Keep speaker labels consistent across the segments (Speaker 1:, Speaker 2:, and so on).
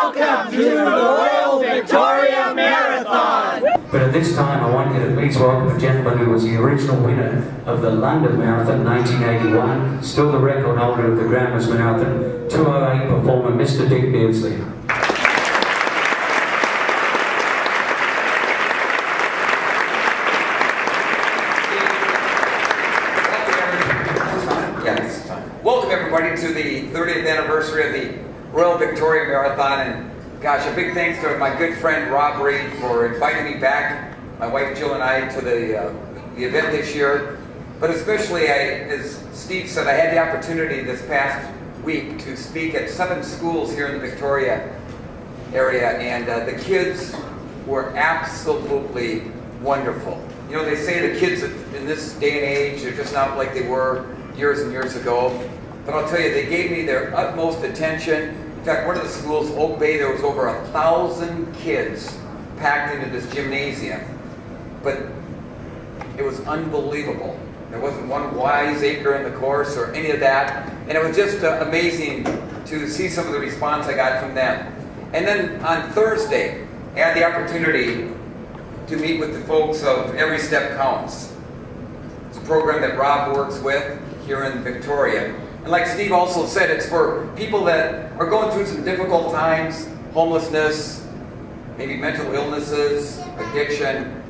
Speaker 1: Welcome to the Royal Victoria Marathon!
Speaker 2: But at this time, I want you to please welcome a gentleman who was the original winner of the London Marathon 1981, still the record holder of the Grammars Marathon, 2:08 performer, Mr. Dick Beardsley.
Speaker 3: Welcome everybody to the 30th anniversary of the Royal Victoria Marathon, and gosh, a big thanks to my good friend Rob Reed for inviting me back, my wife Jill and I, to the event this year. But especially, as Steve said, I had the opportunity this past week to speak at 7 schools here in the Victoria area, and the kids were absolutely wonderful. You know, they say the kids in this day and age are just not like they were years and years ago. But I'll tell you, they gave me their utmost attention. In fact, one of the schools, Oak Bay, there was over 1,000 kids packed into this gymnasium. But it was unbelievable. There wasn't one wiseacre in the course or any of that. And it was just amazing to see some of the response I got from them. And then on Thursday, I had the opportunity to meet with the folks of Every Step Counts. It's a program that Rob works with here in Victoria. And like Steve also said, it's for people that are going through some difficult times, homelessness, maybe mental illnesses, addiction.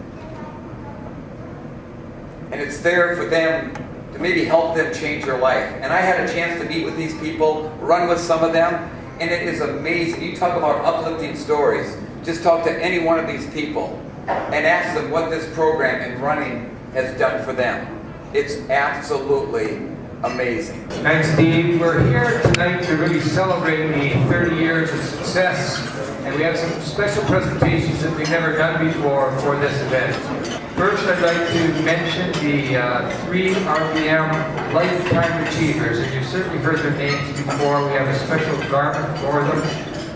Speaker 3: And it's there for them to maybe help them change their life. And I had a chance to meet with these people, run with some of them, and it is amazing. You talk about uplifting stories. Just talk to any one of these people and ask them what this program and running has done for them. It's absolutely amazing.
Speaker 4: Thanks, Steve. We're here tonight to really celebrate the 30 years of success, and we have some special presentations that we've never done before for this event. First, I'd like to mention the 3 RBM Lifetime Achievers, and you've certainly heard their names before. We have a special garment for them.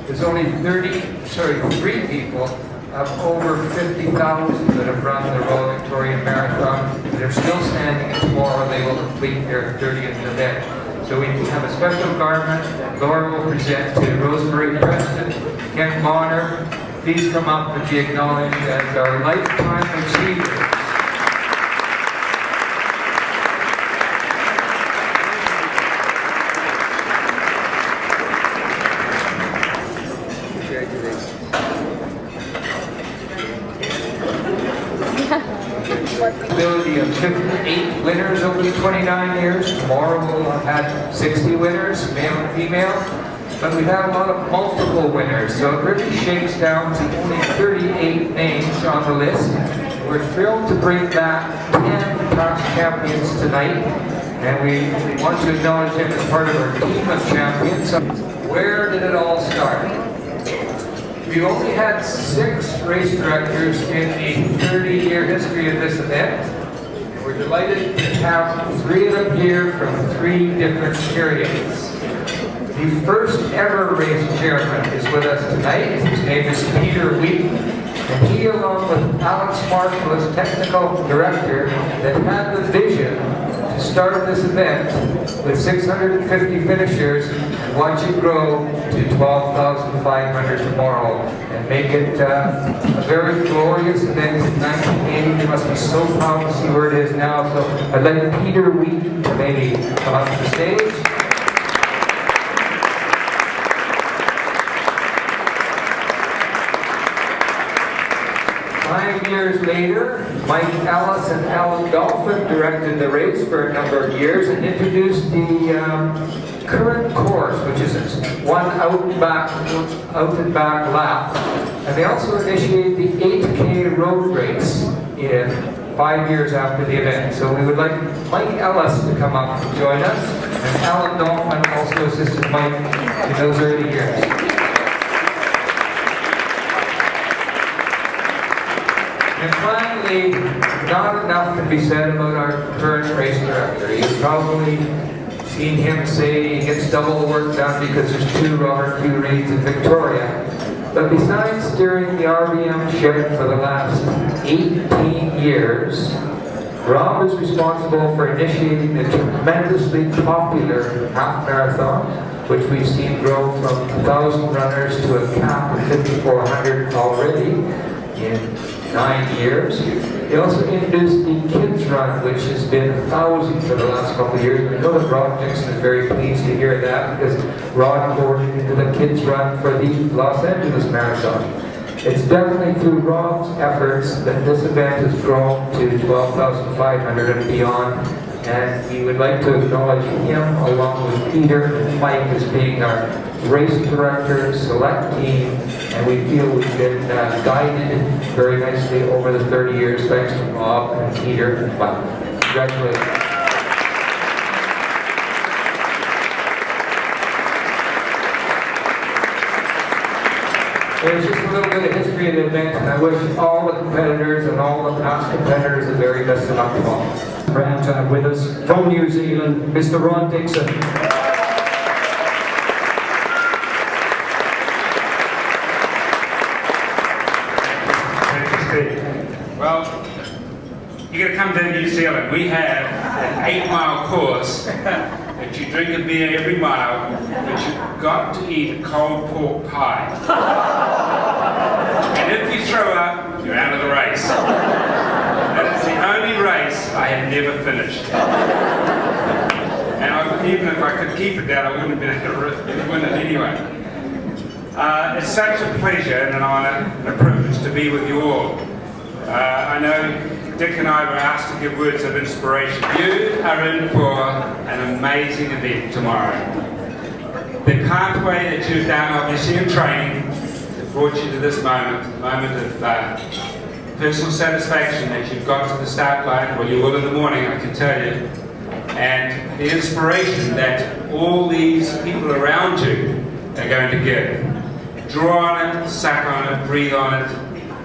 Speaker 4: There's only 3 people of over 50,000 that have run the Royal Victoria Marathon. They're still standing, and tomorrow they will complete their 30th event. So we have a special garment that Laura will present to Rosemary Preston, Ken Bonner. Please come up and be acknowledged as our Lifetime Achievers. Of 58 winners over the 29 years. Tomorrow we'll have had 60 winners, male and female. But we've had a lot of multiple winners, so it really shakes down to only 38 names on the list. We're thrilled to bring back 10 past champions tonight, and we want to acknowledge them as part of our team of champions. Where did it all start? We've only had 6 race directors in the 30-year history of this event. We're delighted to have 3 of them here from 3 different periods. The first ever race chairman is with us tonight. His name is Peter Wheaton, and he, along with Alex Marshall as technical director, that had the vision to start this event with 650 finishers and watch it grow to 12,500 tomorrow and make it a very glorious event in 1980. They must be so proud to see where it is now. So I'd like Peter Wheaton to maybe come up to the stage. Years later, Mike Ellis and Alan Dolphin directed the race for a number of years and introduced the current course, which is one out and back lap. And they also initiated the 8K road race 5 years after the event. So we would like Mike Ellis to come up and join us, and Alan Dolphin also assisted Mike in those early years. And finally, not enough can be said about our current race director. You've probably seen him say he gets double the work done because there's 2 Robert Q. Reeds in Victoria. But besides steering the RBM ship for the last 18 years, Rob is responsible for initiating the tremendously popular half marathon, which we've seen grow from 1,000 runners to a cap of 5,400 already in 9 years. He also introduced the Kids Run, which has been 1,000 for the last couple of years. I know that Rod Dixon is very pleased to hear that, because Rod coordinated the Kids Run for the Los Angeles Marathon. It's definitely through Rod's efforts that this event has grown to 12,500 and beyond. And we would like to acknowledge him along with Peter and Mike as being our race directors, select team, and we feel we've been guided very nicely over the 30 years thanks to Bob and Peter and Mike. Congratulations. There's just a little bit of history of the event, and I wish all the competitors and all the past competitors the very best of luck tomorrow.
Speaker 2: Proud to have with us from New Zealand, Mr. Rod Dixon.
Speaker 5: Well, you got to come to New Zealand. We have an 8-mile course that you drink a beer every mile, but you've got to eat a cold pork pie. And if you throw up, you're out of the race. That is the only race I have never finished. And even if I could keep it down, I wouldn't have been able to win it anyway. It's such a pleasure and an honour and a privilege to be with you all. I know Dick and I were asked to give words of inspiration. You are in for an amazing event tomorrow. The pathway that you've done, obviously in training, that brought you to this moment, a moment of personal satisfaction that you've got to the start line, well, you will in the morning, I can tell you, and the inspiration that all these people around you are going to give. Draw on it, suck on it, breathe on it,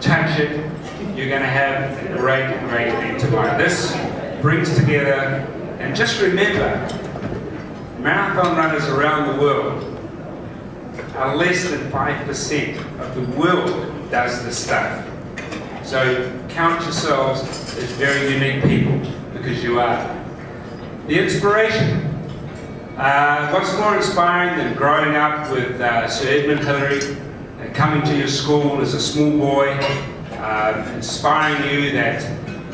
Speaker 5: touch it. You're going to have a great, great event tomorrow. This brings together, and just remember, marathon runners around the world are less than 5% of the world does this stuff. So count yourselves as very unique people, because you are. The inspiration. What's more inspiring than growing up with Sir Edmund Hillary, coming to your school as a small boy, inspiring you that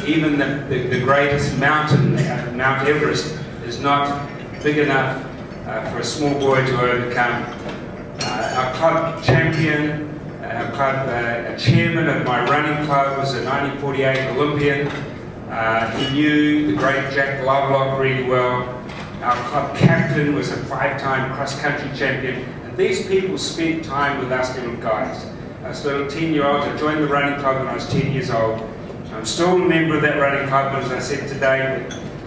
Speaker 5: even the greatest mountain, Mount Everest, is not big enough for a small boy to overcome. Our club champion, our club chairman of my running club was a 1948 Olympian. He knew the great Jack Lovelock really well. Our club captain was a 5-time cross-country champion. And these people spent time with us little guys. Us little 10-year-olds. I joined the running club when I was 10 years old. I'm still a member of that running club, but as I said today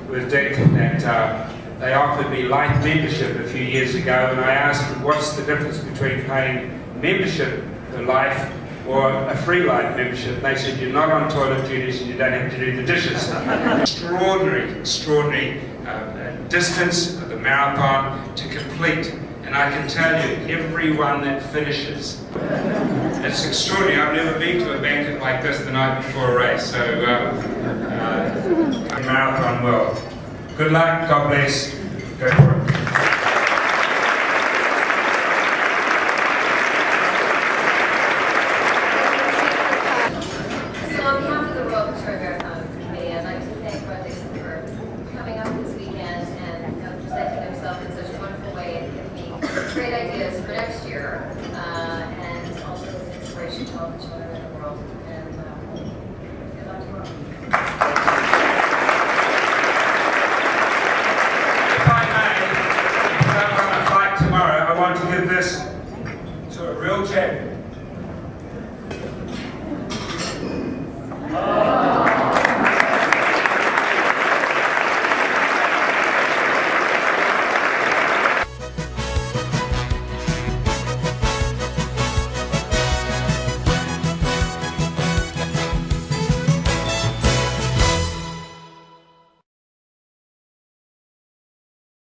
Speaker 5: with Dick, that they offered me life membership a few years ago, and I asked them, what's the difference between paying membership for life or a free life membership? And they said, you're not on toilet duties and you don't have to do the dishes. Extraordinary distance of the marathon to complete. And I can tell you, everyone that finishes, it's extraordinary. I've never been to a banquet like this the night before a race. So, marathon world. Good luck, God bless, go for it.